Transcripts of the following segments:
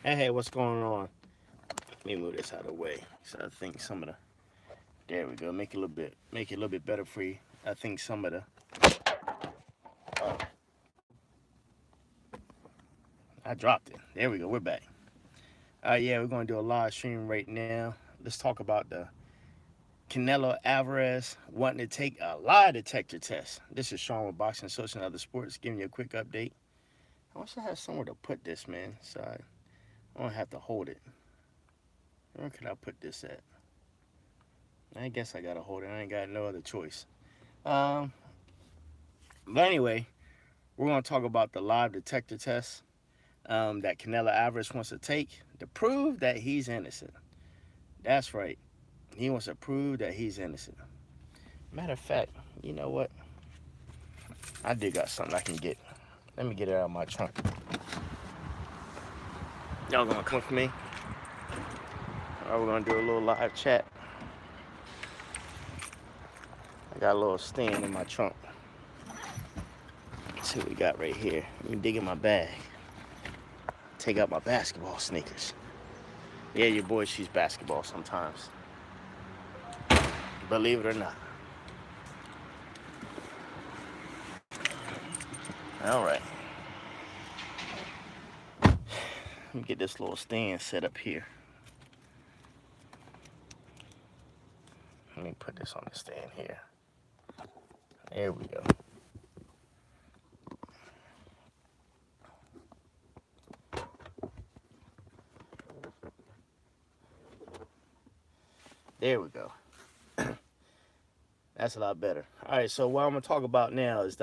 Hey, what's going on? Let me move this out of the way. So I think some of the there we go. Make it a little bit better for you. I think some of the I dropped it. There we go. We're back. Yeah, we're gonna do a live stream right now. Let's talk about the Canelo Alvarez wanting to take a lie detector test. This is Sean with Boxing, Social, and Other Sports, giving you a quick update. I wish I had somewhere to put this, man. So I don't have to hold it. Where could I put this at? I guess I gotta hold it. I ain't got no other choice. Um, but anyway, we're gonna talk about the live detector test that Canelo Alvarez wants to take to prove that he's innocent. That's right. He wants to prove that he's innocent. Matter of fact, you know what? I did got something I can get. Let me get it out of my trunk. Y'all gonna come with me? Or we're gonna do a little live chat. I got a little stand in my trunk. Let's see what we got right here. Let me dig in my bag. Take out my basketball sneakers. Yeah, your boy shoots basketball sometimes. Believe it or not. All right. Let me get this little stand set up here. Let me put this on the stand here. There we go. There we go. That's a lot better. All right, so what I'm gonna talk about now is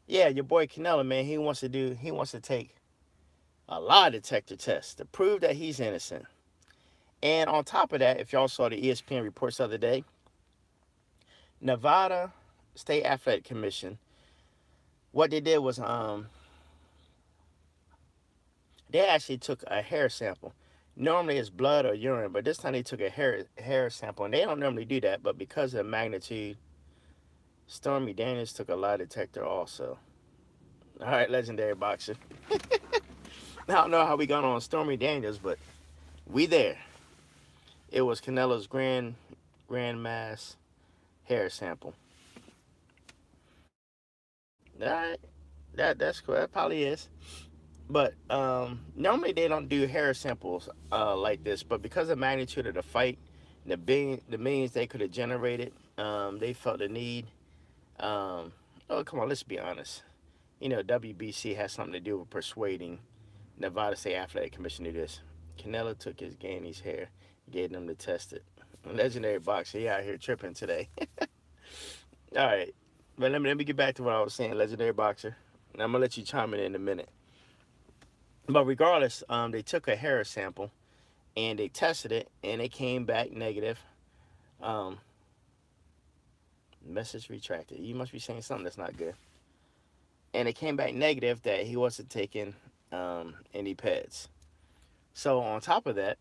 yeah, your boy Canelo, man, he wants to take a lie detector test to prove that he's innocent. And on top of that, if y'all saw the ESPN reports the other day, Nevada State Athletic Commission, what they did was they actually took a hair sample. Normally it's blood or urine, but this time they took a hair sample, and they don't normally do that. But because of the magnitude, Stormy Daniels took a lie detector also. All right, legendary boxer. I don't know how we got on Stormy Daniels, but we there. It was Canelo's grand mass hair sample. All right, that's cool. That probably is. But normally they don't do hair samples like this. But because of the magnitude of the fight, the millions they could have generated, they felt the need. Oh, come on, let's be honest. You know, WBC has something to do with persuading Nevada State Athletic Commission to do this. Canelo took his Ganny's hair, gave them to test it. Legendary boxer, he out here tripping today. All right, but let me get back to what I was saying, legendary boxer. And I'm gonna let you chime in a minute. But regardless, they took a hair sample and they tested it, and it came back negative. Um, Message retracted. You must be saying something that's not good. And it came back negative that he wasn't taking any peds. So on top of that,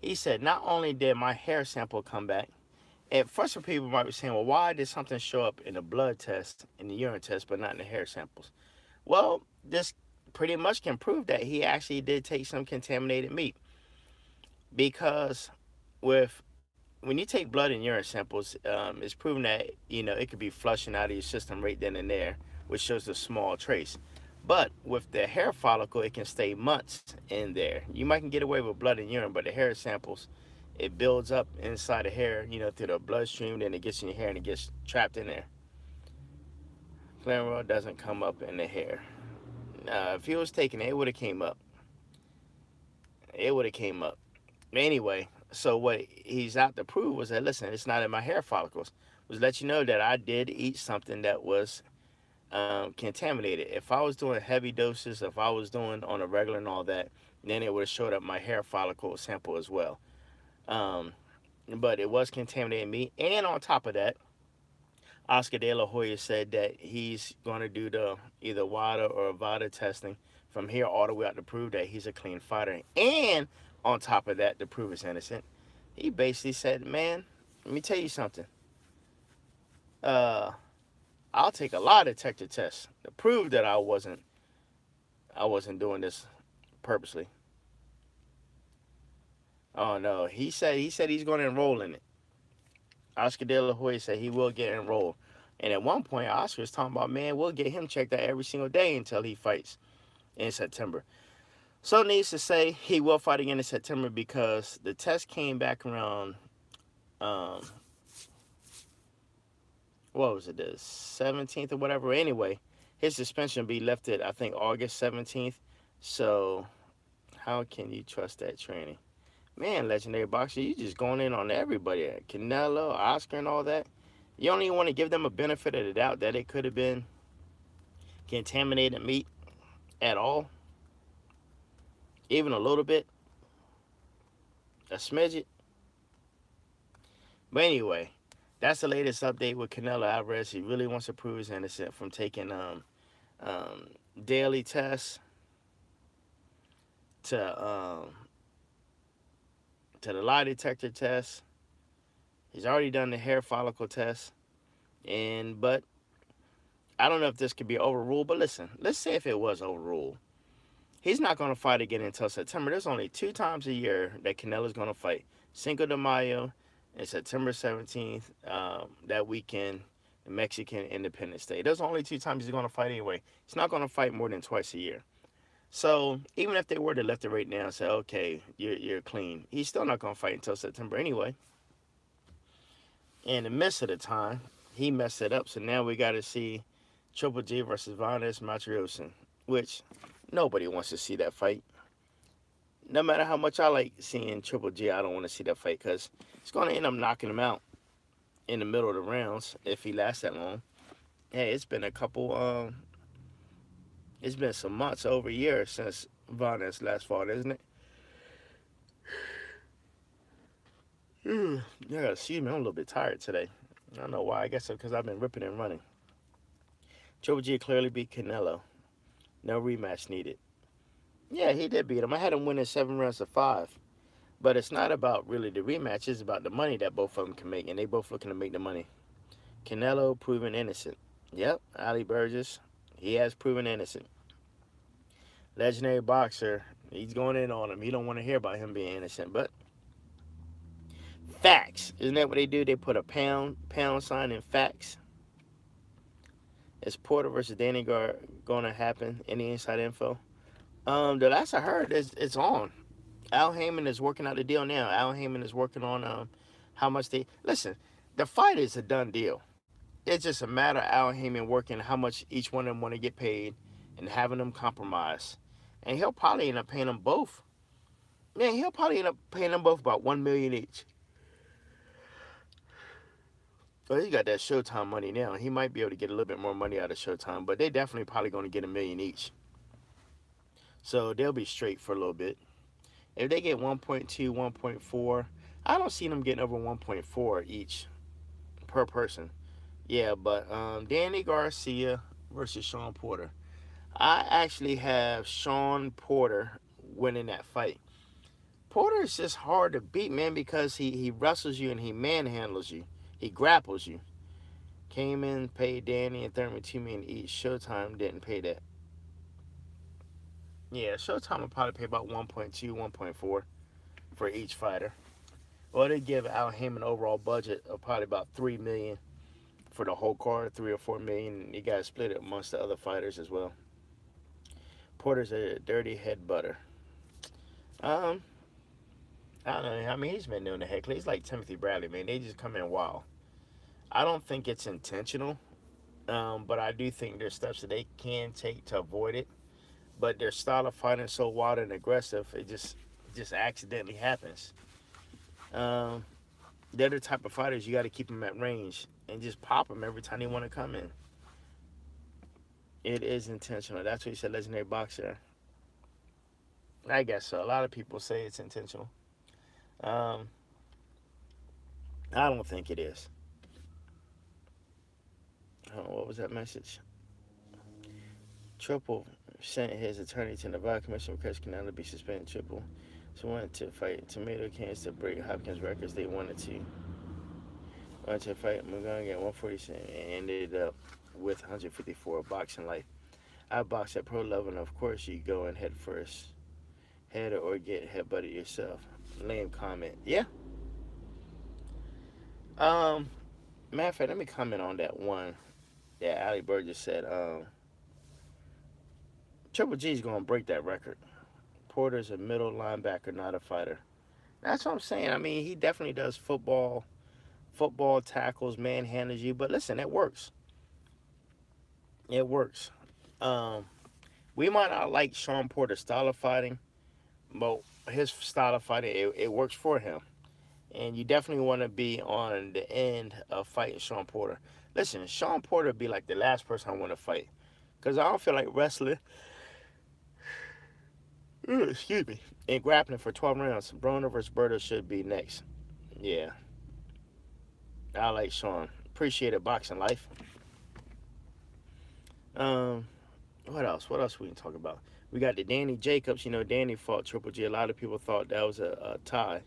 he said not only did my hair sample come back, at first some people might be saying, well, why did something show up in the blood test, in the urine test, but not in the hair samples? Well, this pretty much can prove that he actually did take some contaminated meat, because with when you take blood and urine samples, it's proven that it could be flushing out of your system right then and there, which shows a small trace. But with the hair follicle, it can stay months in there. You might can get away with blood and urine, but the hair samples, it builds up inside the hair, through the bloodstream, then it gets in your hair and it gets trapped in there. Glenroy doesn't come up in the hair. If he was taking it, it would have came up. It would have came up. Anyway, so what he's out to prove was that, listen, it's not in my hair follicles. Was let you know that I did eat something that was contaminated. If I was doing heavy doses, if I was doing on a regular and all that, then it would have showed up my hair follicle sample as well. Um, but it was contaminated meat. And on top of that, Oscar De La Hoya said that he's going to do the either WADA or VADA testing from here all the way out to prove that he's a clean fighter. And on top of that, to prove he's innocent, he basically said, man, let me tell you something. Uh, I'll take a lie detector test to prove that I I wasn't doing this purposely. Oh no, he said he's going to enroll in it. Oscar De La Hoya said he will get enrolled. And at one point, Oscar was talking about, man, we'll get him checked out every single day until he fights in September. So needs to say he will fight again in September because the test came back around, um, what was it, the 17th or whatever. Anyway, his suspension will be lifted, I think, August 17th. So how can you trust that training? Man, legendary boxer, you just going in on everybody. Canelo, Oscar, and all that. You don't even want to give them a benefit of the doubt that it could have been contaminated meat at all. Even a little bit. A smidget. But anyway, that's the latest update with Canelo Alvarez. He really wants to prove he's innocent from taking daily tests to the lie detector test. He's already done the hair follicle test. But I don't know if this could be overruled. But listen, let's say if it was overruled. He's not going to fight again until September. There's only 2 times a year that Canelo's going to fight. Cinco de Mayo and September 17th, that weekend, the Mexican Independence Day. Those are only 2 times he's going to fight anyway. He's not going to fight more than twice a year. So even if they were to lift it right now and say, okay, you're clean, he's still not going to fight until September anyway. In the midst of the time, he messed it up. So now we got to see Triple G versus Vanes Matriosen, which nobody wants to see that fight. No matter how much I like seeing Triple G, I don't want to see that fight because it's going to end up knocking him out in the middle of the rounds if he lasts that long. Hey, it's been it's been some months, over a year since Vanes last fought, isn't it? Yeah, excuse me, I'm a little bit tired today. I don't know why. I guess it's because I've been ripping and running. Triple G clearly beat Canelo. No rematch needed. Yeah, he did beat him. I had him winning 7 rounds to 5. But it's not about really the rematch. It's about the money that both of them can make. And they both looking to make the money. Canelo proven innocent. Yep, Ali Burgess, he has proven innocent. Legendary boxer, he's going in on him. He don't want to hear about him being innocent. But facts. Isn't that what they do? They put a pound sign in facts. Is Porter versus Danny Gar going to happen? Any inside info? The last I heard is it's on. Al Heyman is working out the deal now. Al Heyman is working on how much they... Listen, the fight is a done deal. It's just a matter of Al Heyman working how much each one of them want to get paid and having them compromise. And he'll probably end up paying them both. Man, he'll probably end up paying them both about $1 million each. Well, he got that Showtime money now. He might be able to get a little bit more money out of Showtime, but they definitely probably going to get $1 million each. So they'll be straight for a little bit. If they get 1.2, 1.4, I don't see them getting over 1.4 each per person. Yeah, but Danny Garcia versus Sean Porter. I actually have Sean Porter winning that fight. Porter is just hard to beat, man, because he wrestles you and he manhandles you. He grapples you. Came in, paid Danny and Thurman $2 million each. Showtime didn't pay that. Yeah, Showtime will probably pay about 1.2, 1.4 for each fighter. Well, they give Al Heyman an overall budget of probably about $3 million for the whole card, $3 or $4 million. You got to split it amongst the other fighters as well. Porter's a dirty head butter. I don't know. I mean, he's been doing the heckler. He's like Timothy Bradley, man. They just come in wild. I don't think it's intentional, but I do think there's steps that they can take to avoid it. But their style of fighting is so wild and aggressive, it just accidentally happens. They're the type of fighters you got to keep them at range and just pop them every time they want to come in. It is intentional. That's what you said, legendary boxer. I guess so. A lot of people say it's intentional. I don't think it is. Oh, what was that message? Triple sent his attorney to Nevada Commission because Canelo be suspended. Triple so wanted to fight tomato cans to break Hopkins records. They wanted to fight Mugunga at 147 and ended up with 154 boxing life. I box at pro level, and of course you go in head first, head or get headbutted yourself. Lame comment. Yeah. Um. Matter of fact, let me comment on that one. Yeah, Ali Bird just said. Triple G's gonna break that record. Porter's a middle linebacker, not a fighter. That's what I'm saying. I mean, he definitely does football tackles, manhandles you. But listen, it works. It works. Um, we might not like Sean Porter's style of fighting, but his style of fighting, it works for him. And you definitely want to be on the end of fighting Sean Porter. Listen, Sean Porter would be like the last person I want to fight. Because I don't feel like wrestling, excuse me, and grappling for 12 rounds. Broner versus Berto should be next. Yeah, I like Sean. Appreciate it, boxing life. Um, what else? What else we can talk about? We got the Danny Jacobs. You know, Danny fought Triple G. A lot of people thought that was a tie.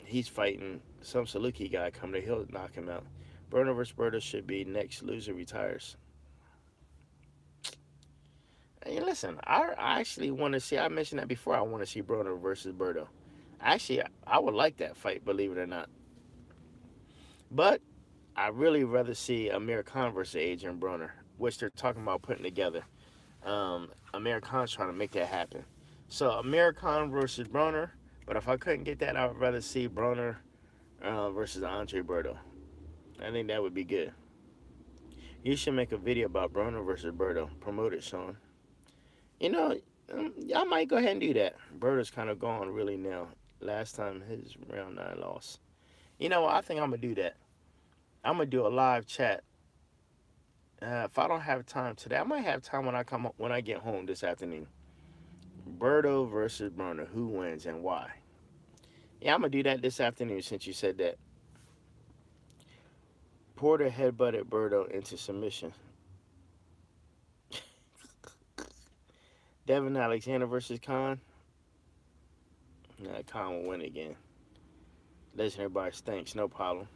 He's fighting some Saluki guy coming. He'll knock him out. Broner versus Berto should be next. Loser retires. Hey, listen, I actually want to see. I mentioned that before. I want to see Broner versus Berto. Actually, I would like that fight, believe it or not. But I really rather see Amir Khan versus Adrian Broner, which they're talking about putting together. Amir Khan's trying to make that happen. So Amir Khan versus Broner. But if I couldn't get that, I would rather see Broner versus Andre Berto. I think that would be good. You should make a video about Broner versus Berto. Promote it, Sean. You know, I might go ahead and do that. Berto's kind of gone really now. Last time his round 9 loss. You know, I think I'm gonna do that. I'm gonna do a live chat. If I don't have time today, I might have time when I get home this afternoon. Berto versus Broner. Who wins and why? Yeah, I'm gonna do that this afternoon since you said that. Porter headbutted Berto into submission. Devin Alexander versus Khan. Khan will win again. Legendary bar stinks, no problem.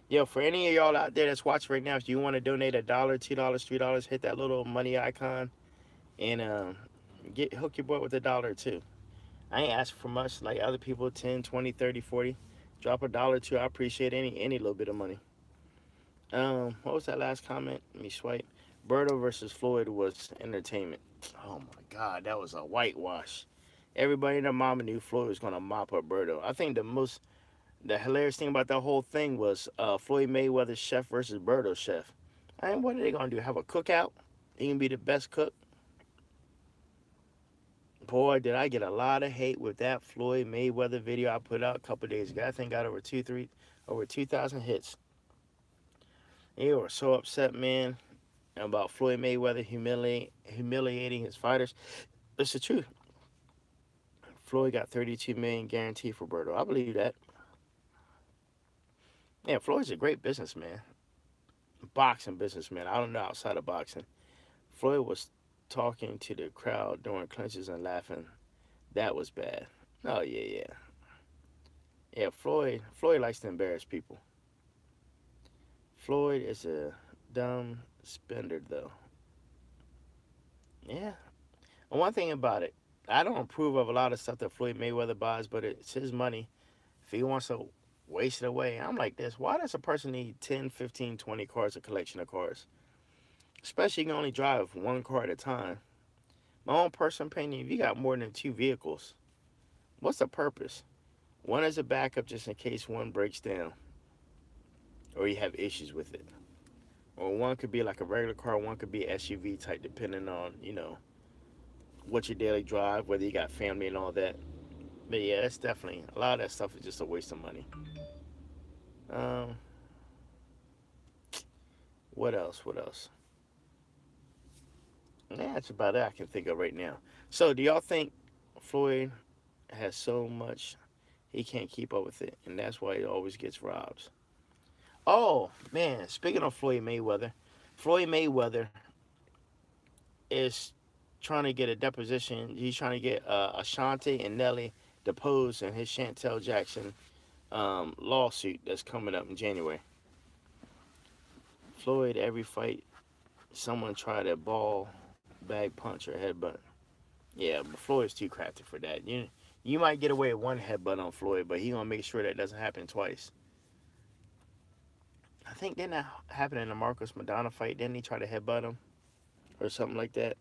Yo, for any of y'all out there that's watching right now, if you want to donate $1, $2, $3, hit that little money icon and hook your boy with $1 or $2. I ain't asking for much like other people, 10, 20, 30, 40. Drop $1 or $2. I appreciate any little bit of money. What was that last comment? Let me swipe. Berto versus Floyd was entertainment. Oh my God, that was a whitewash. Everybody and their mama knew Floyd was gonna mop up Berto. I think the hilarious thing about that whole thing was Floyd Mayweather's chef versus Berto's chef. I mean, what are they gonna do? Have a cookout? He can be the best cook. Boy, did I get a lot of hate with that Floyd Mayweather video I put out a couple days ago. I think got over 2,000 hits. They were so upset, man, about Floyd Mayweather humiliating his fighters. It's the truth. Floyd got 32 million guaranteed for Berto. I believe that. Yeah, Floyd's a great businessman. Boxing businessman. I don't know outside of boxing. Floyd was talking to the crowd during clinches and laughing. That was bad. Oh yeah. Yeah, Floyd likes to embarrass people. Floyd is a dumb spender though. Yeah. And one thing about it, I don't approve of a lot of stuff that Floyd Mayweather buys, but it's his money. If he wants to waste it away, I'm like this. Why does a person need 10, 15, 20 cars, a collection of cars? Especially you can only drive one car at a time. My own personal opinion, if you got more than 2 vehicles, what's the purpose? One is a backup just in case one breaks down or you have issues with it. Or one could be like a regular car, one could be SUV type, depending on, what your daily drive, whether you got family and all that. But yeah, that's definitely, a lot of that stuff is just a waste of money. Um, what else? Yeah, that's about it I can think of right now. So, do y'all think Floyd has so much he can't keep up with it, and that's why he always gets robbed? Oh man, speaking of Floyd Mayweather is trying to get a deposition. He's trying to get Ashanti and Nelly deposed in his Chantel Jackson lawsuit that's coming up in January. Floyd, every fight, someone tried to ball bag punch or headbutt. Yeah, but Floyd's too crafty for that. You might get away with one headbutt on Floyd, but he gonna make sure that doesn't happen twice. I think didn't that happen in the Marcos Madonna fight? Didn't he try to headbutt him or something like that?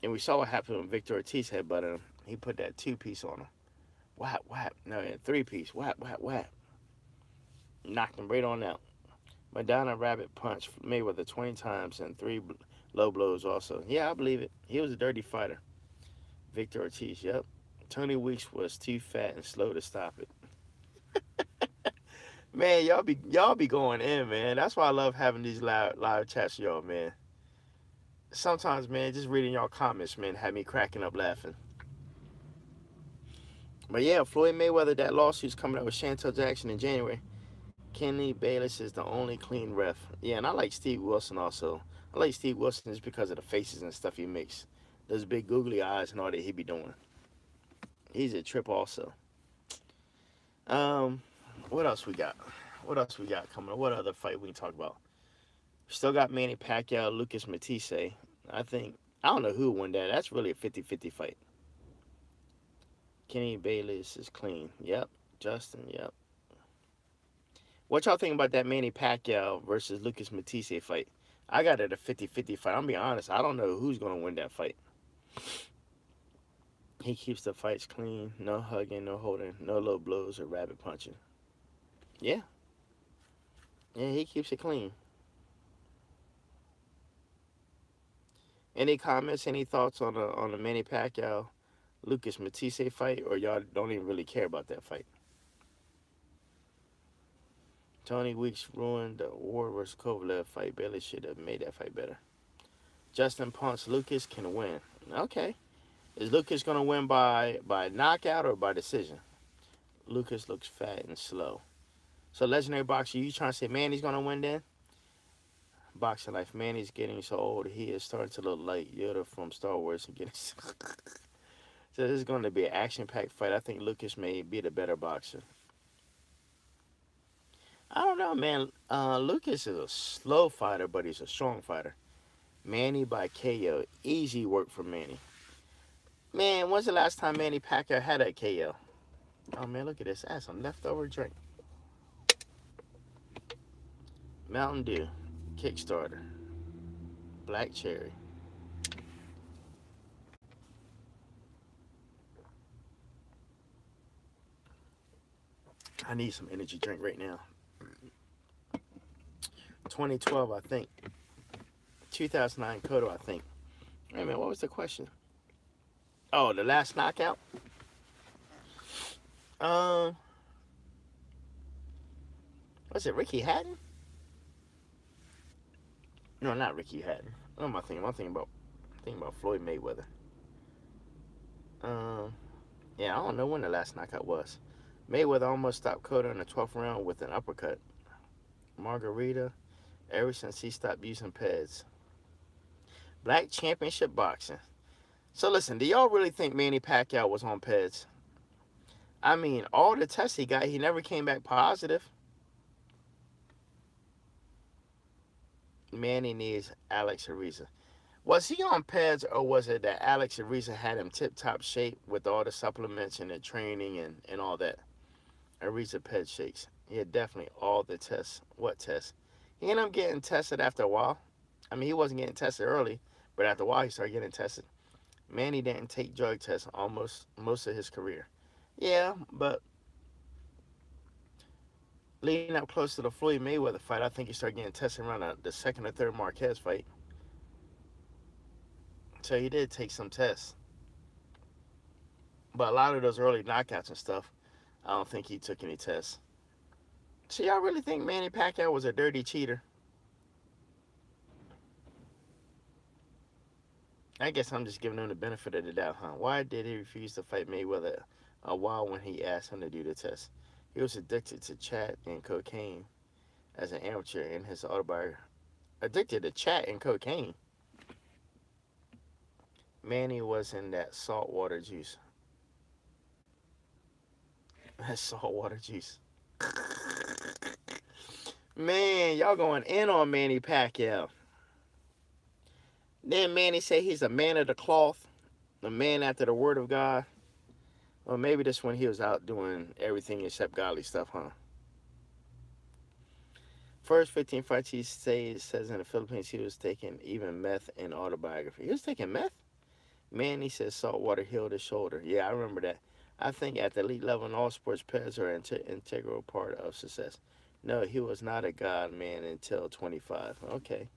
And we saw what happened when Victor Ortiz headbutted him. He put that 2-piece on him. Whap, whap. No, 3-piece. Whap, whap, whap. Knocked him right on out. Madonna rabbit punched Mayweather 20 times and 3 low blows also. Yeah, I believe it. He was a dirty fighter. Victor Ortiz, yep. Tony Weeks was too fat and slow to stop it. Man, y'all be going in, man. That's why I love having these live chats, y'all, man. Sometimes, man, just reading y'all comments, man, had me cracking up laughing. But yeah, Floyd Mayweather, that lawsuit's coming up with Chantel Jackson in January. Kenny Bayless is the only clean ref. Yeah, and I like Steve Wilson also. I like Steve Wilson just because of the faces and stuff he makes. Those big googly eyes and all that he be doing. He's a trip also. What else we got? What else we got coming up? What other fight we can talk about? Still got Manny Pacquiao, Lucas Matisse. I don't know who won that. That's really a 50-50 fight. Kenny Bayless is clean. Yep. Justin, yep. What y'all think about that Manny Pacquiao versus Lucas Matisse fight? I got it a 50-50 fight. I'm be honest. I don't know who's going to win that fight. He keeps the fights clean. No hugging, no holding, no low blows or rabbit punching. Yeah. Yeah, he keeps it clean. Any comments, any thoughts on the Manny Pacquiao Lucas Matisse fight, or y'all don't even really care about that fight? Tony Weeks ruined the Ward versus Kovalev fight. Bailey should have made that fight better. Justin Ponce, Lucas can win. Okay. Is Lucas going to win by knockout or by decision? Lucas looks fat and slow. So, Legendary Boxer, you trying to say Manny's going to win then? Boxing Life, Manny's getting so old, he is starting to look like Yoda from Star Wars and getting so this is going to be an action-packed fight. I think Lucas may be the better boxer. I don't know, man. Lucas is a slow fighter, but he's a strong fighter. Manny by KO. Easy work for Manny. Man, when's the last time Manny Pacquiao had a KO? Oh, man, look at this. That's some leftover drink. Mountain Dew. Kickstarter. Black Cherry. I need some energy drink right now. 2012, I think. 2009 Cotto, I think. Wait a minute, what was the question? Oh, the last knockout? Was it Ricky Hatton? No, not Ricky Hatton. What am I thinking? I'm thinking about Floyd Mayweather. Yeah, I don't know when the last knockout was. Mayweather almost stopped Cotto in the 12th round with an uppercut. Margarita, ever since he stopped using pads. Black Championship Boxing. So listen, do y'all really think Manny Pacquiao was on pads? I mean, all the tests he got, he never came back positive. Manny needs Alex Ariza. Was he on pads, or was it that Alex Ariza had him tip-top shape with all the supplements and the training and all that? Ariza ped shakes. Yeah, definitely all the tests. What tests? He ended up getting tested after a while. I mean, he wasn't getting tested early, but after a while he started getting tested. Manny didn't take drug tests almost most of his career. Yeah, but leading up close to the Floyd Mayweather fight, I think he started getting tested around the second or third Marquez fight. So he did take some tests. But a lot of those early knockouts and stuff, I don't think he took any tests. So y'all really think Manny Pacquiao was a dirty cheater? I guess I'm just giving him the benefit of the doubt, huh? Why did he refuse to fight Mayweather a while when he asked him to do the test? He was addicted to chat and cocaine as an amateur in his autobiography. Addicted to chat and cocaine? Manny was in that saltwater juice. That saltwater juice. Man, y'all going in on Manny Pacquiao. Then Manny say he's a man of the cloth, a man after the word of God. Well, maybe this one he was out doing everything except godly stuff, huh? First 15 fights he says in the Philippines he was taking even meth in autobiography. He was taking meth? Man, he says saltwater healed his shoulder. Yeah, I remember that. I think at the elite level in all sports, pads are an integral part of success. No, he was not a god man until 25. Okay.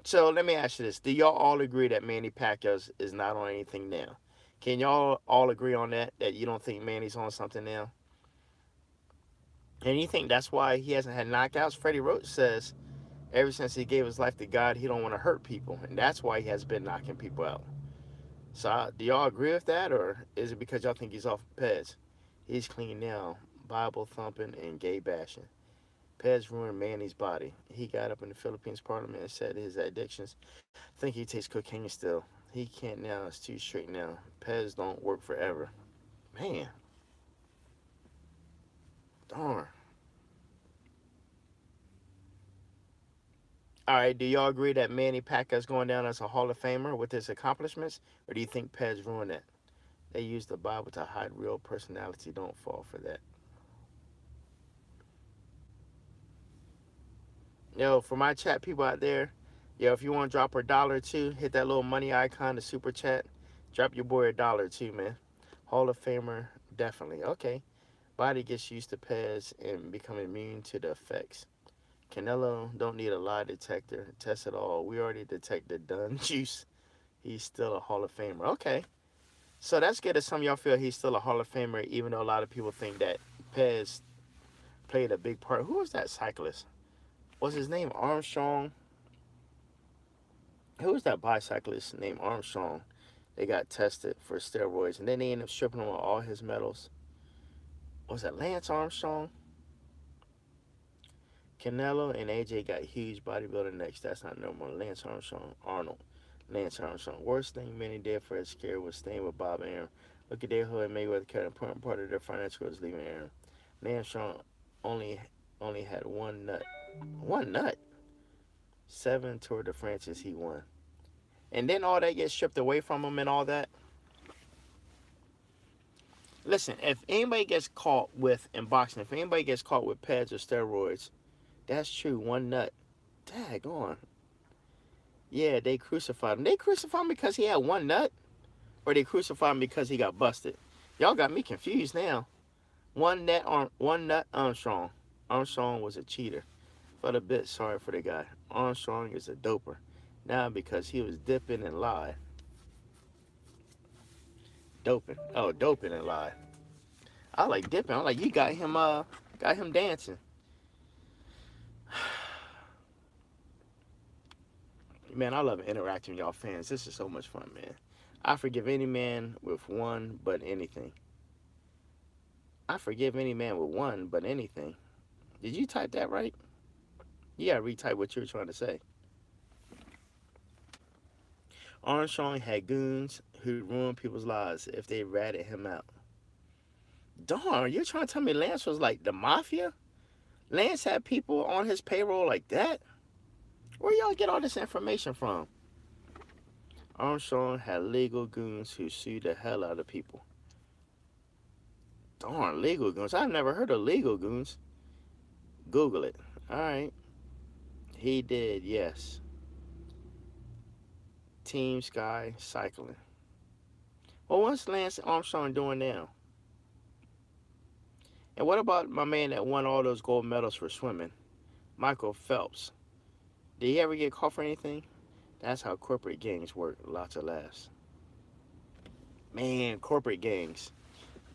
So let me ask you this. Do y'all all agree that Manny Pacquiao is not on anything now? Can y'all all agree on that? That you don't think Manny's on something now? And you think that's why he hasn't had knockouts? Freddie Roach says ever since he gave his life to God, he don't want to hurt people. And that's why he has been knocking people out. So do y'all agree with that, or is it because y'all think he's off Pez? He's clean now, Bible thumping and gay bashing. Pez ruined Manny's body. He got up in the Philippines parliament and said his addictions. I think he takes cocaine still. He can't now. It's too straight now. Pez don't work forever. Man, darn. All right, do y'all agree that Manny Pacquiao's going down as a Hall of Famer with his accomplishments, or do you think Pez ruined it? They use the Bible to hide real personality. Don't fall for that. Yo, for my chat people out there, yo, if you want to drop a dollar or two, hit that little money icon, the super chat. Drop your boy a dollar or two, man. Hall of Famer, definitely. Okay. Body gets used to Pez and become immune to the effects. Canelo don't need a lie detector. Test it all. We already detected Dunn Juice. He's still a Hall of Famer. Okay. So that's good that some of y'all feel he's still a Hall of Famer, even though a lot of people think that Pez played a big part. Who was that cyclist? Was his name Armstrong? Who was that bicyclist named Armstrong? They got tested for steroids, and then they ended up stripping him of all his medals. Was that Lance Armstrong? Canelo and AJ got huge bodybuilding necks. That's not normal. Lance Armstrong, Arnold. Lance Armstrong. Worst thing many did for his career was staying with Bob and Aaron. Look at their hood and Mayweather cut an important part of their financial was leaving Aaron. Lance Armstrong only only had one nut. One nut? 7 Tour de France's he won. And then all that gets stripped away from him and all that. Listen, if anybody gets caught with, in boxing, if anybody gets caught with pads or steroids, that's true, one nut. Daggone. Yeah, they crucified him. They crucified him because he had one nut? Or they crucified him because he got busted? Y'all got me confused now. One nut Armstrong. Armstrong was a cheater. Felt a bit sorry for the guy. Armstrong is a doper. Now because he was dipping and lied. Doping. Oh, doping and lied. I like dipping. I like you got him dancing. Man, I love interacting with y'all fans. This is so much fun, man. I forgive any man with one but anything. I forgive any man with one but anything. Did you type that right? You gotta retype what you were trying to say. Armstrong had goons who ruined people's lives if they ratted him out. Darn, you're trying to tell me Lance was like the mafia? Lance had people on his payroll like that? Where y'all get all this information from? Armstrong had legal goons who sued the hell out of people. Darn, legal goons. I've never heard of legal goons. Google it. Alright. He did, yes. Team Sky Cycling. Well, what's Lance Armstrong doing now? And what about my man that won all those gold medals for swimming? Michael Phelps. Did he ever get caught for anything? That's how corporate gangs work. Lots of laughs. Man, corporate gangs.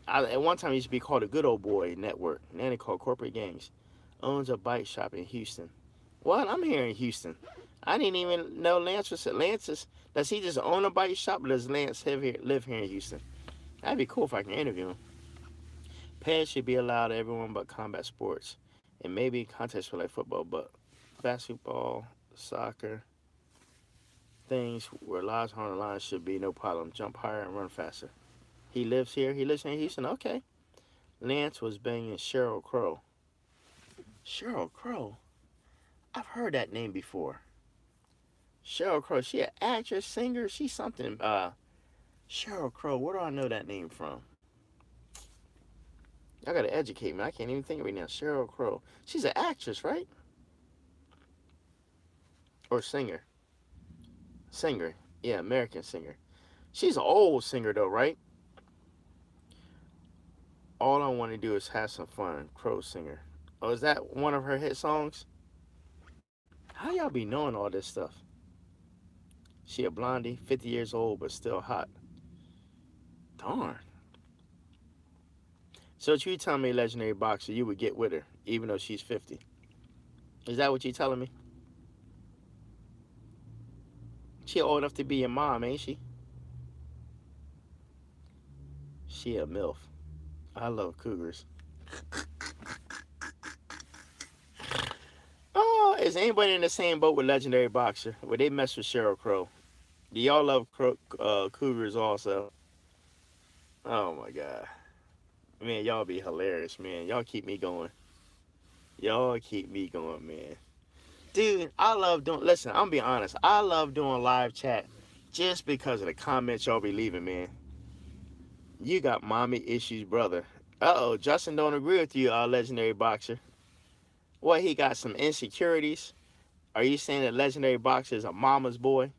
At one time, it used to be called a Good Old Boy Network. Now they call corporate gangs. Owns a bike shop in Houston. What? I'm here in Houston. I didn't even know Lance was. Does he just own a bike shop, or does Lance live here in Houston? That'd be cool if I can interview him. Pads should be allowed to everyone but combat sports. And maybe contests for like football, but basketball, soccer, things where lives are on the line should be no problem. Jump higher and run faster. He lives here. He lives in Houston. Okay. Lance was banging Sheryl Crow. Sheryl Crow? I've heard that name before. Sheryl Crow. She an actress, singer. She's something. Sheryl Crow. Where do I know that name from? Y'all gotta educate me. I can't even think right now. Sheryl Crow. She's an actress, right? Or singer? Singer. Yeah, American singer. She's an old singer though, right? All I want to do is have some fun. Crow singer. Oh, is that one of her hit songs? How y'all be knowing all this stuff? She a blondie, 50 years old, but still hot. Darn. So you telling me, legendary boxer, you would get with her, even though she's 50? Is that what you telling me? She old enough to be your mom, ain't she? She a MILF. I love cougars. Oh, is anybody in the same boat with legendary boxer? Where they mess with Sheryl Crow? Do y'all love cougars also? Oh my god. Man, y'all be hilarious, man. Y'all keep me going. Y'all keep me going, man. Dude, I love doing, listen, I'm being honest. I love doing live chat just because of the comments y'all be leaving, man. You got mommy issues, brother. Uh-oh, Justin don't agree with you, legendary boxer. What, he got some insecurities? Are you saying that legendary boxer is a mama's boy?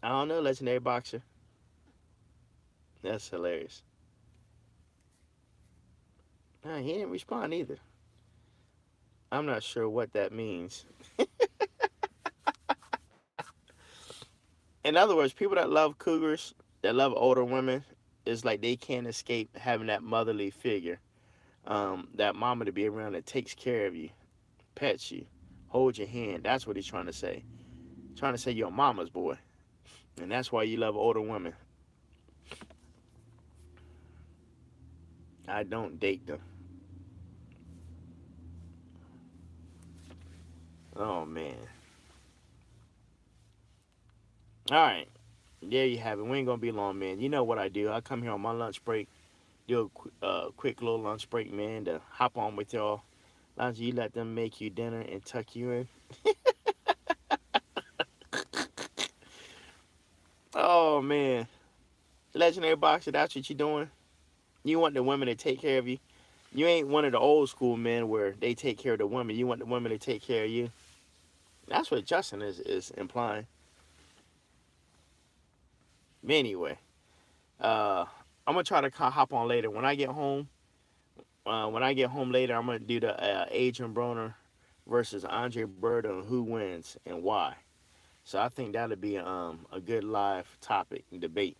I don't know, legendary boxer. That's hilarious. Nah, he didn't respond either. I'm not sure what that means. In other words, people that love cougars, that love older women, it's like they can't escape having that motherly figure. That mama to be around that takes care of you, pets you, holds your hand. That's what he's trying to say. Trying to say you're a mama's boy. And that's why you love older women. I don't date them. Oh, man. All right. There you have it. We ain't going to be long, man. You know what I do. I come here on my lunch break, do a quick little lunch break, man, to hop on with y'all. Lonzo, you let them make you dinner and tuck you in. Oh, man. Legendary boxer, that's what you doing? You want the women to take care of you? You ain't one of the old school men where they take care of the women. You want the women to take care of you? That's what Justin is implying. Anyway, I'm gonna try to hop on later when I get home. When I get home later, I'm gonna do the Adrian Broner versus Andre Berto and who wins and why. So I think that'll be a good live topic and debate.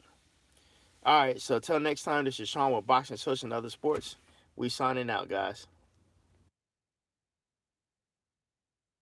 All right, so till next time, this is Sean with Boxing, Social, and Other Sports. We signing out, guys.